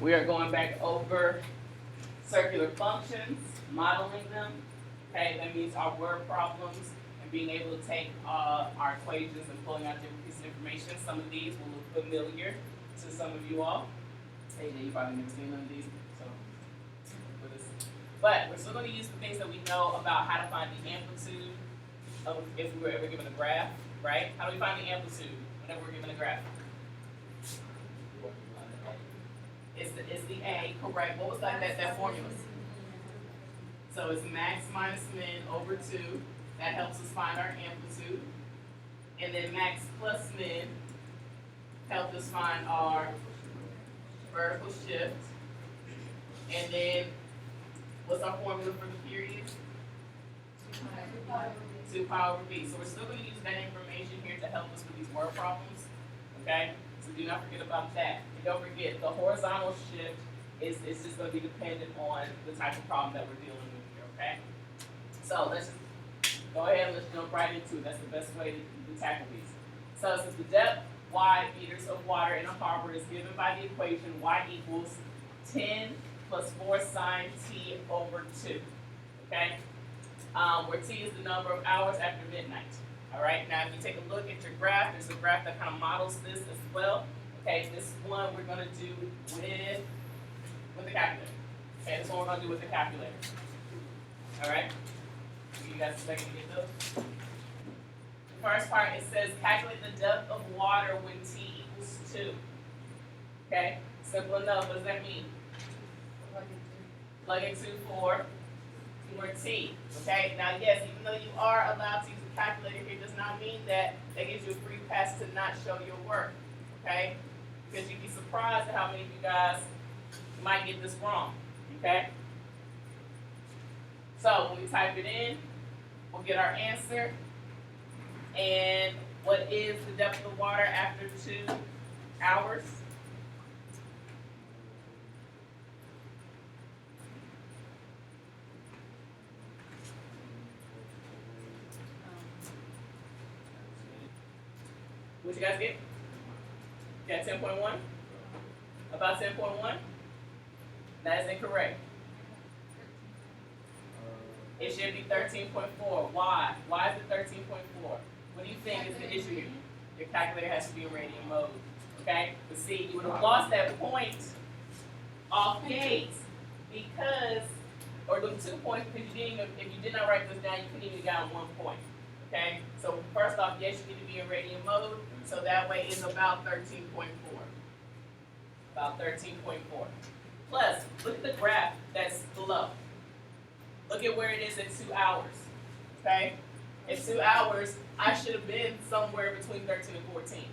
We are going back over circular functions, modeling them. Okay, that means our word problems and being able to take our equations and pulling out different pieces of information. Some of these will look familiar to some of you all. Hey, you probably never seen none of these, so for this. But we're still going to use the things that we know about how to find the amplitude of if we were ever given a graph, right? How do we find the amplitude whenever we're given a graph? It's the A, correct. What was that formula? So it's max minus min over 2. That helps us find our amplitude. And then max plus min helps us find our vertical shift. And then what's our formula for the period? 2 pi over b. So we're still going to use that information here to help us with these word problems. Okay? So do not forget about that. And don't forget, the horizontal shift is just going to be dependent on the type of problem that we're dealing with here, okay? So let's just go ahead and let's jump right into it. That's the best way to tackle these. So since the depth, y meters of water in a harbor is given by the equation y equals 10 plus 4 sine t over 2, okay? Where t is the number of hours after midnight. All right, now if you take a look at your graph, there's a graph that kind of models this as well. Okay, this one we're going to do with the calculator. Okay, this one we're going to do with the calculator. All right, give you guys a second to get those. The first part, it says calculate the depth of water when t equals 2. Okay, simple enough. What does that mean? Plug in 2 for t. Okay, now yes, even though you are allowed to use a calculator here, does not mean that gives you a free pass to not show your work. Okay, because you'd be surprised at how many of you guys might get this wrong. Okay, so when we type it in, we'll get our answer. And what is the depth of the water after 2 hours? What you guys get? Got 10.1? About 10.1? That is incorrect. It should be 13.4. Why? Why is it 13.4? What do you think is the issue here? Your calculator has to be in radian mode. Okay? But see, you would have lost that point off gates because, or the 2 points because you didn't even, if you did not write this down, you couldn't even get 1 point. Okay? So first off, yes, you need to be in radian mode. So that way it's about 13.4. About 13.4. Plus, look at the graph that's below. Look at where it is at 2 hours. Okay? At 2 hours, I should have been somewhere between 13 and 14.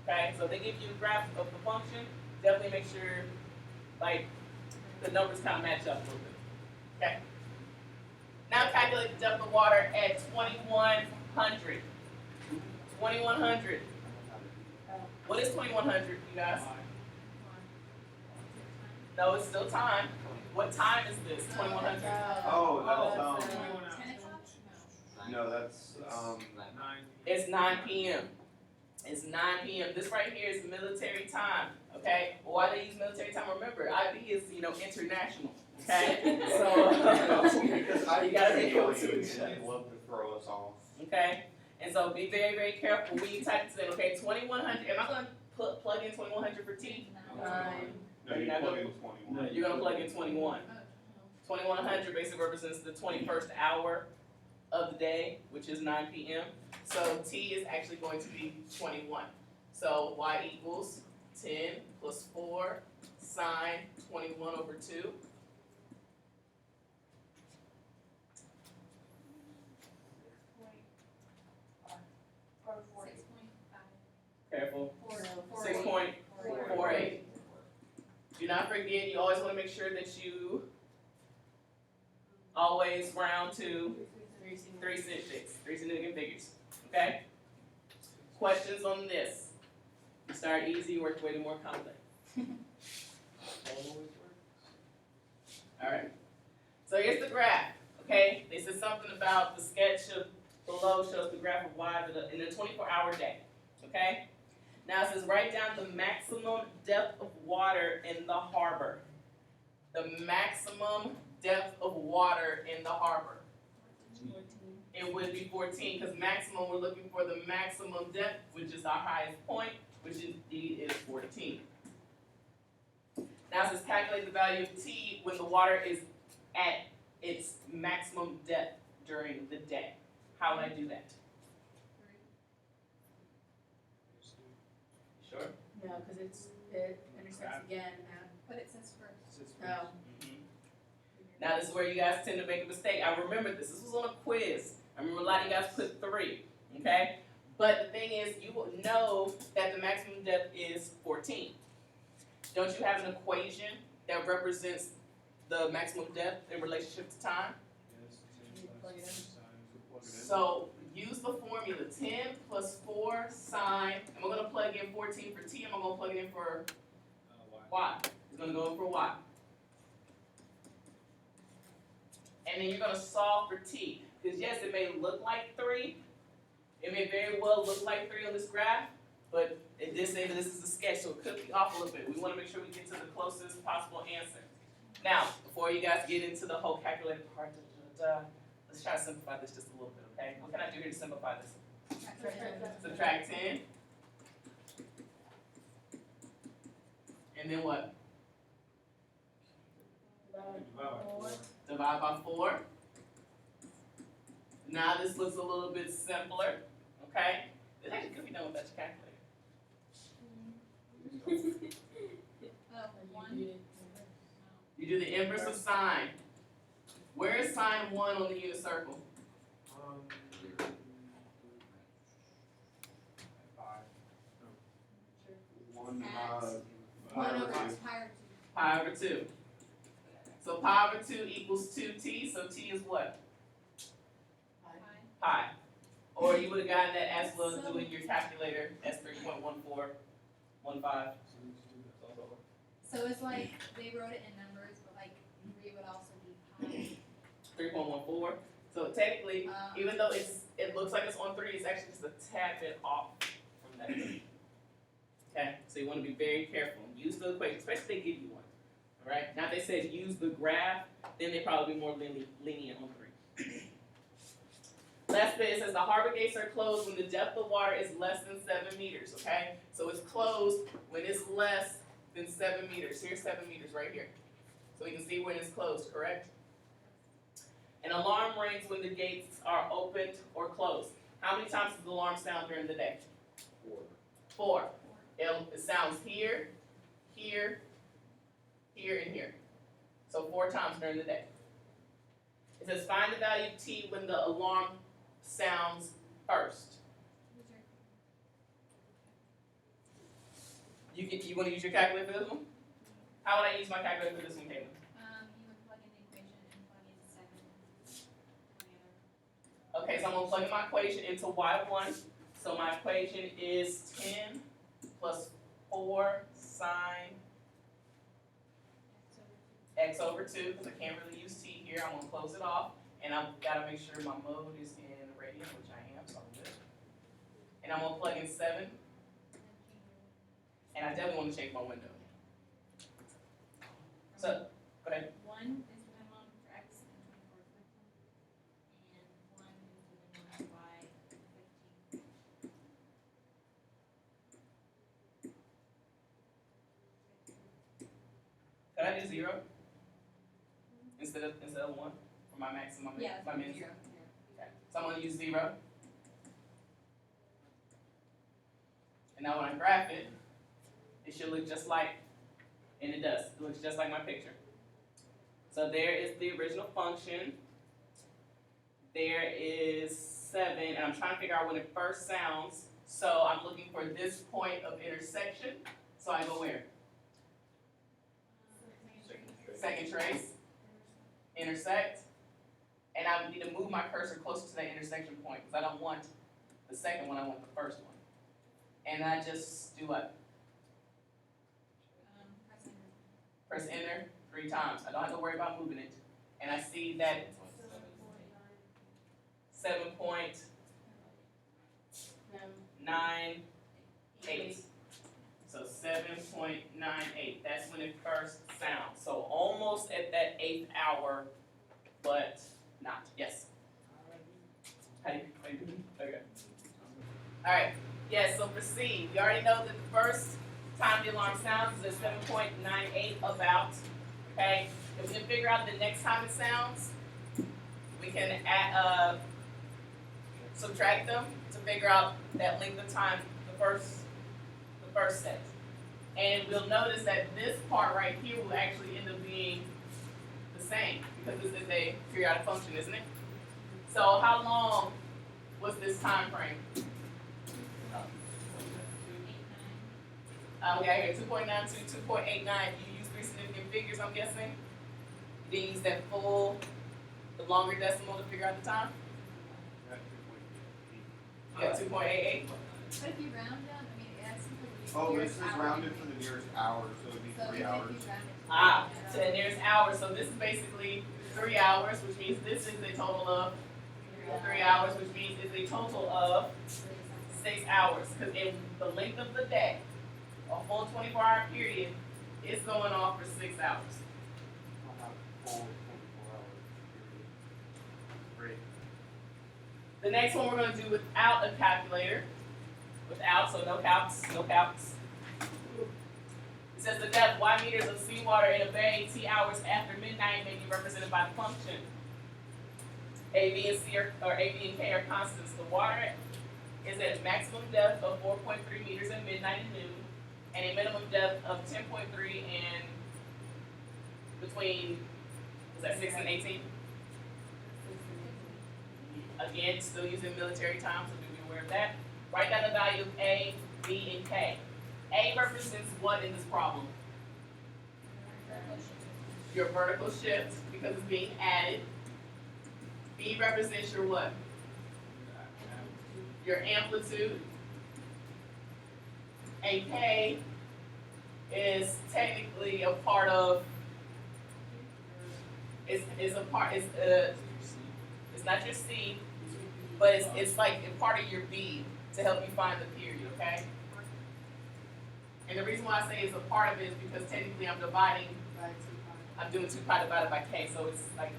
Okay? So if they give you a graph of the function, definitely make sure like the numbers kind of match up a little bit. Okay? Now calculate the depth of water at 2100. 2100. What is 2100, you guys? No, it's still time. What time is this? 2100. Oh, that's no, that's 9. It's 9 p.m. It's 9 p.m. This right here is military time. Okay. Well, why they use military time? Remember, IB is international. Okay. So you gotta be able to. love to throw us off. Okay. And so be very, very careful when you type this in. Okay. 2100. Am I gonna plug in 2100 for T? No, you plug in 21. You're gonna plug in 21. 2100 basically represents the 21st hour of the day, which is 9 p.m. So T is actually going to be 21. So Y equals 10 plus 4 sine 21 over 2. Careful. 6.48. Do not forget, you always want to make sure that you always round to 3 significant figures. Okay? Questions on this? You start easy, work way to more complex. Alright. So here's the graph. Okay? They said something about the sketch of below shows the graph of y in a 24-hour day. Okay? Now it says write down the maximum depth of water in the harbor. The maximum depth of water in the harbor. It would be 14, because maximum, we're looking for the maximum depth, which is our highest point, which indeed is 14. Now it says calculate the value of T when the water is at its maximum depth during the day. How would I do that? Sure. No, because it intersects again at. But it says first. Oh. Now this is where you guys tend to make a mistake. I remember this. This was on a quiz. I remember a lot of you guys put 3. Okay? But the thing is, you will know that the maximum depth is 14. Don't you have an equation that represents the maximum depth in relationship to time? So use the formula 10 plus 4 sine, and we're going to plug in 14 for t, and I'm going to plug it in for y. It's going to go in for y. And then you're going to solve for t. Because yes, it may look like 3. It may very well look like 3 on this graph, but it did say that this is a sketch, so it could be off a little bit. We want to make sure we get to the closest possible answer. Now, before you guys get into the whole calculated part, let's try to simplify this just a little bit, okay? What can I do here to simplify this? Subtract 10. And then what? Divide by 4. Now this looks a little bit simpler, okay? This actually could be done without your calculator. 1. You do the inverse of sine. Where is sine 1 on the unit circle? One, 1 over pi pi Pi over 2. over 2. So pi over 2 equals 2t, so t is what? Pi. Or you would have gotten that as well as doing your calculator as 3.1415. So it's like they wrote it in numbers, but like 3 would also be 3.14. So technically, pi. even though it looks like it's on 3, it's actually just a tad bit off from that. Okay, so you want to be very careful. Use the equation, especially if they give you one. All right. Now if they said use the graph, then they probably be more lenient on 3. Last bit, it says the harbor gates are closed when the depth of water is less than 7 meters. Okay, so it's closed when it's less than 7 meters. Here's 7 meters right here, so we can see when it's closed. Correct. An alarm rings when the gates are opened or closed. How many times does the alarm sound during the day? 4. It sounds here, here, here, and here. So 4 times during the day. It says find the value of t when the alarm sounds first. You want to use your calculator for this one? How would I use my calculator for this one, Caitlin? You would plug in the equation and plug in 7. Okay, so I'm gonna plug in my equation into y1. So my equation is 10 plus 4 sine x over 2, because I can't really use t here. I'm gonna close it off, and I've got to make sure my mode is in radian, which I am, so I'm good. And I'm gonna plug in 7, and I definitely want to change my window. So, go ahead. 1 is the minimum for x and 24 is 15. And 1 is the minimum for y and 15. Could I do 0 instead of 1 for my maximum? Yeah, my min? 0. Okay. So I'm gonna use 0. And now when I graph it, it should look just like, and it does. It looks just like my picture. So there is the original function. There is 7, and I'm trying to figure out when it first sounds. So I'm looking for this point of intersection. So I go where? Second trace. Intersect. And I need to move my cursor closer to that intersection point because I don't want the second one, I want the first one. And I just do what? Press enter 3 times. I don't have to worry about moving it. And I see that 7.98. So 7.98, that's when it first sounds. So almost at that 8th hour, but not. Yes? How do you do? Okay. Alright, yes, so for C, we already know that the first time the alarm sounds is at 7.98 about, okay? If we can figure out the next time it sounds, we can add, subtract them to figure out that length of time, the first set. And we'll notice that this part right here will actually end up being the same, because this is a periodic function, isn't it? So how long was this time frame? We got here 2.92, 2.89. You use three significant figures, I'm guessing. You use that full, the longer decimal to figure out the time. You got 2.88. But if you round down, I mean, it seems like Oh, the this is nearest hour. rounded for the nearest hour, so it'd be So 3 even hours. if you round it to Ah, the to the nearest hour. So this is basically 3 hours, which means this is a total of 3 hours, which means it's a total of 6 hours. Because in the length of the day, a full 24-hour period is going off for 6 hours. I'll have a full 24 hours period. Great. The next one we're going to do without a calculator. Without, so no calcs, no calcs. It says the depth, Y meters of seawater in a bay, T hours after midnight may be represented by the function. A, B, and C or A, B, and K are constants. The water is at maximum depth of 4.3 meters at midnight and noon, and a minimum depth of 10.3 and between, was that 6 and 18? Again, still using military time, so do be aware of that. Write down the value of A, B, and K. A represents what in this problem? Your vertical shift, because it's being added. B represents your what? Your amplitude. And K is technically a part of, it's not your C, but it's like a part of your B to help you find the period, okay? And the reason why I say it's a part of it is because technically I'm doing 2 pi divided by K, so it's like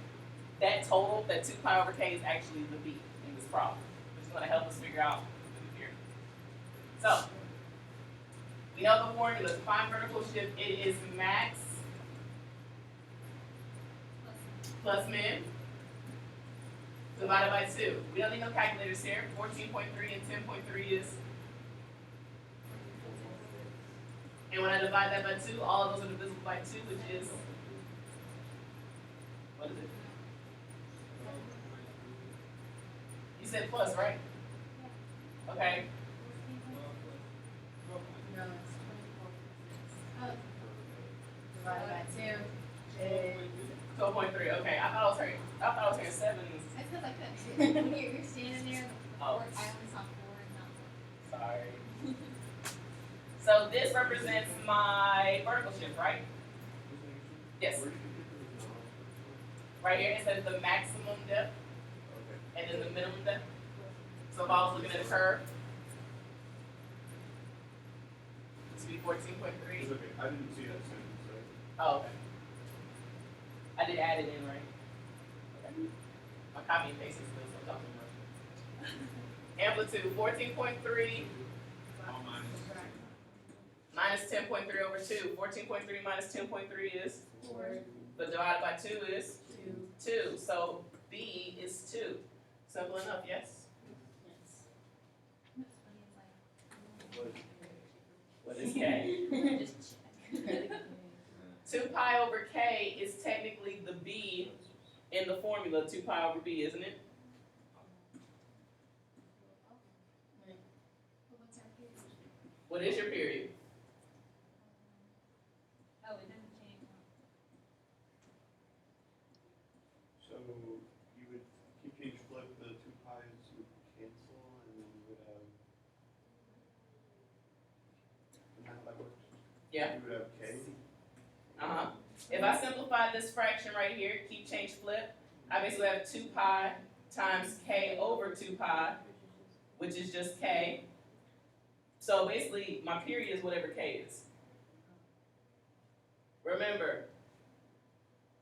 that total, that 2 pi over K is actually the B in this problem, which is gonna help us figure out the period. So, we know the formula, to find vertical shift, it is max plus min divided by 2. We don't need no calculators here. 14.3 and 10.3 is. And when I divide that by 2, all of those are divisible by 2, which is, what is it? You said plus, right? Okay. No, it's 24. Oh, Divided by 2 is 12.3. Okay, I thought I was hearing 7. it's because I couldn't. You're standing there, Oh. I only saw 4 and not 1. Sorry. So this represents my vertical shift, right? Yes. Right here it says the maximum depth Okay. and then the minimum depth. So if I was looking at a curve, this would be 14.3. It's okay. I didn't see that sentence, so. Oh, okay. I did add it in, right? Okay. My copy and paste is still so talking about. Amplitude 14.3 minus 10.3 over 2. 14.3 minus 10.3 is, 4, but divided by 2 is 2. 2. So B is 2. Simple enough, yes? Yes. What is K? Just check. 2 pi over K is technically the B in the formula, 2 pi over B, isn't it? What's our period? What is your period? Oh, it doesn't change. So you would, if you flip the 2 pi's would cancel and then you would have. Isn't that how that works? Yeah. You would have K. Uh-huh. If I simplify this fraction right here, keep change flip, I basically have 2 pi times K over 2 pi, which is just K. So basically, my period is whatever K is. Remember,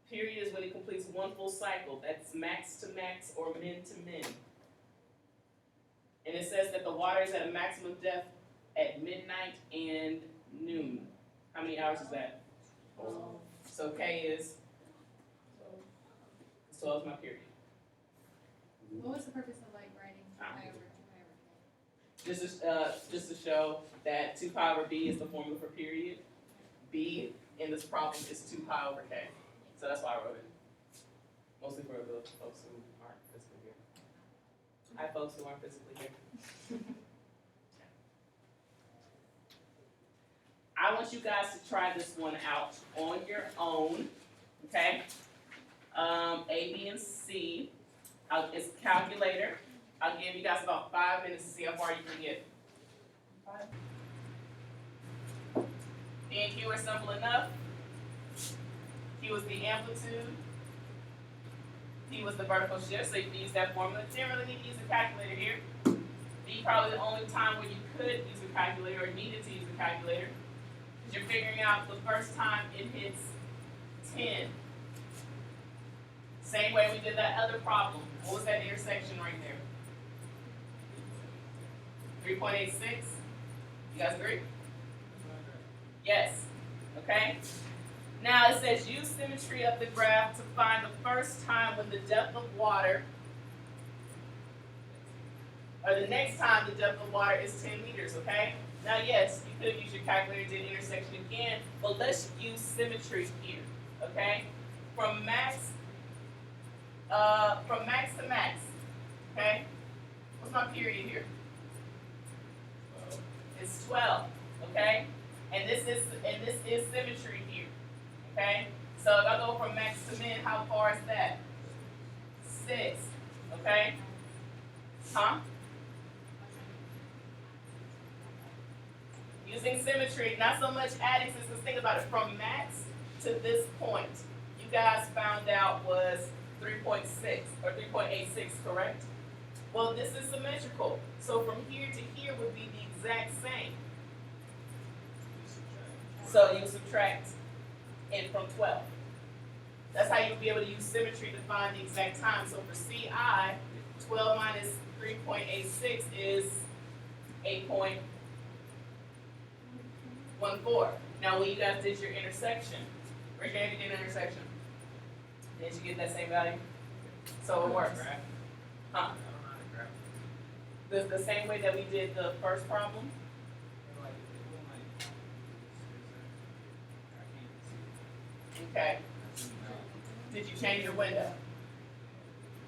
period is when it completes one full cycle. That's max to max or min to min. And it says that the water is at a maximum depth at midnight and noon. How many hours is that? So K is 12 is my period. What was the purpose of like writing 2 pi over 2 pi over k? Just to show that 2 pi over b is the formula for period. B in this problem is 2 pi over k. So that's why I wrote it. Mostly for the folks who aren't physically here. Hi folks who aren't physically here. I want you guys to try this one out on your own, okay? A, B, and C. It's a calculator. I'll give you guys about 5 minutes to see how far you can get. P and Q are simple enough. Q is the amplitude. P was the vertical shift, so you can use that formula. Didn't really need to use a calculator here. B probably the only time where you could use a calculator or needed to use a calculator. Because you're figuring out the first time it hits 10. Same way we did that other problem. What was that intersection right there? 3.86? You guys agree? Yes. Okay? Now it says use symmetry of the graph to find the first time when the depth of water, or the next time the depth of water is 10 meters, okay? Now yes, you could have used your calculator, did intersection again, but let's use symmetry here, okay? From max to max, okay? What's my period here? It's 12, okay? And this is symmetry here, okay? So if I go from max to min, how far is that? 6, okay? Huh? Using symmetry, not so much adding, since let's think about it, from max to this point, you guys found out was 3.6 or 3.86, correct? Well, this is symmetrical. So from here to here would be the exact same. So you subtract it from 12. That's how you'll be able to use symmetry to find the exact time. So for CI, 12 minus 3.86 is 8.14. Now when you guys did your intersection, raise your hand if you did an intersection. Did you get that same value? So it works. Huh? The same way that we did the first problem? Okay. Did you change your window?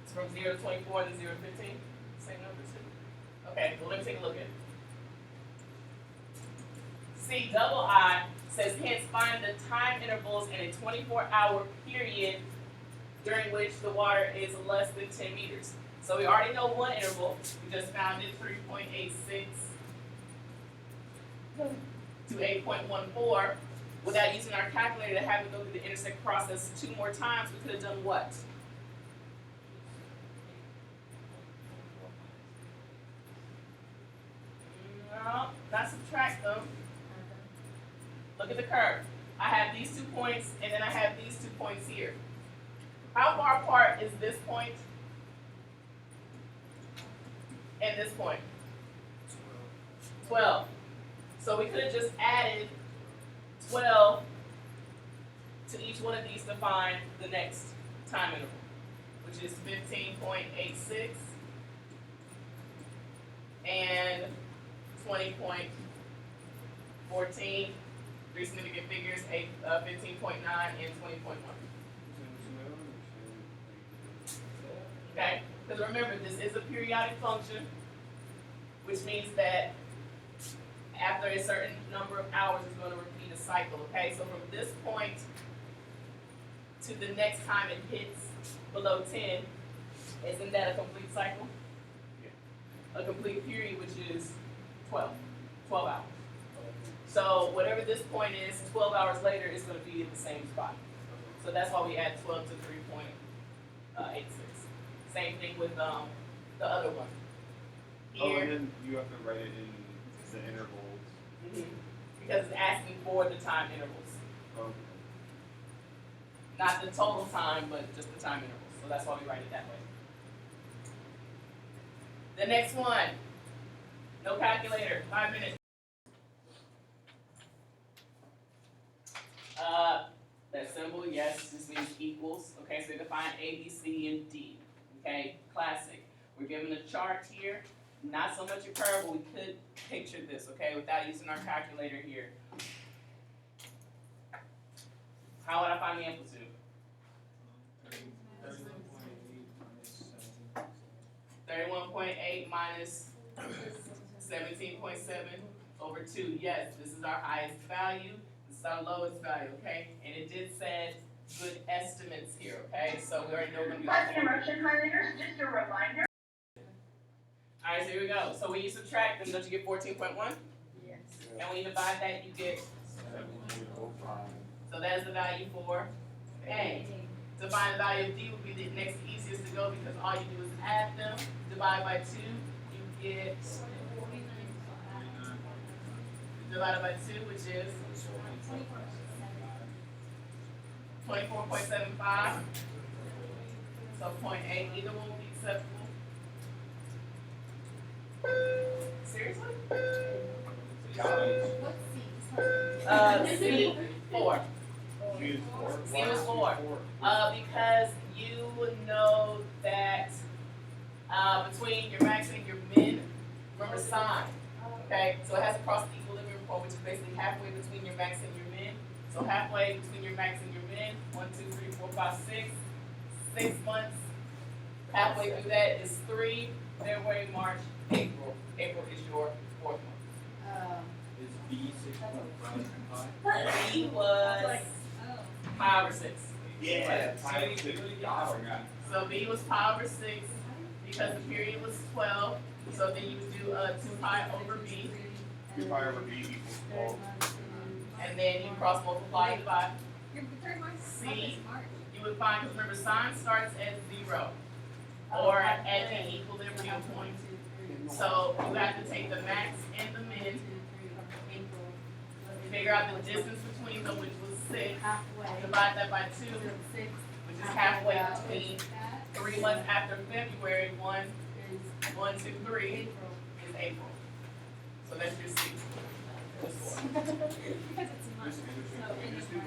It's from 0 to 24 to 0 to 15? Same numbers. Okay, well let me take a look at it. See, double I says hence find the time intervals in a 24-hour period during which the water is less than 10 meters. So we already know one interval. We just found it 3.86 to 8.14. Without using our calculator to have to go through the intersect process 2 more times, we could have done what? No, not subtract them. Look at the curve. I have these 2 points, and then I have these 2 points here. How far apart is this point and this point? 12. So we could have just added 12 to each one of these to find the next time interval, which is 15.86 and 20.14. 3 significant figures, 15.9 and 20.1. Okay? Because remember, this is a periodic function, which means that after a certain number of hours, it's going to repeat a cycle, okay? So from this point to the next time it hits below 10, isn't that a complete cycle? Yeah. A complete period, which is 12 hours. So whatever this point is, 12 hours later, it's going to be at the same spot. So that's why we add 12 to 3.86. Same thing with the other one. Oh, Here, and then you have to write it in the interval Because it's asking for the time intervals. Okay. Not the total time, but just the time intervals. So that's why we write it that way. The next one. No calculator, 5 minutes. That symbol, yes, this means equals. Okay, so they define A, B, C, and D. Okay, classic. We're given a chart here. Not so much a curve, but we could picture this, okay, without using our calculator here. How would I find the amplitude? 31.8 minus 17.7 over 2. Yes, this is our highest value. This is our lowest value, okay? And it did say good estimates here, okay? So we already know we're going to be off. Immersion highlighters, just a reminder. Alright, so here we go. So when you subtract them, don't you get 14.1? Yes. And when you divide that, you get, so that's the value for A. To find the value of D would be the next easiest to go because all you do is add them, divide by 2, you get, divided by 2, which is 24.75. So 0.8, either one will be acceptable. Seriously? What's C? C, 4. Use four. C was 4. Because you know that between your max and your min, remember sign, okay? So it has to cross the equilibrium point, which is basically halfway between your max and your min. So halfway between your max and your min, 1, 2, 3, 4, 5, 6. 6 months. Halfway through that is 3. February, March, April. April is your 4th month. Is B 6.5? B was Oh. pi over 6. Yeah. So B was pi over 6 because the period was 12. So then you would do 2 pi over B, 2 pi over b equals 12. and then you cross multiply it by. Your third month C. is March. You would find, because remember, sign starts at 0 or at the equilibrium point. So you have to take the max and the min, figure out the distance between them, which was 6, divide that by 2, which is halfway between 3 months after February. 1, 2, 3 is April. So that's your C. Because it's a month. So, and it's March.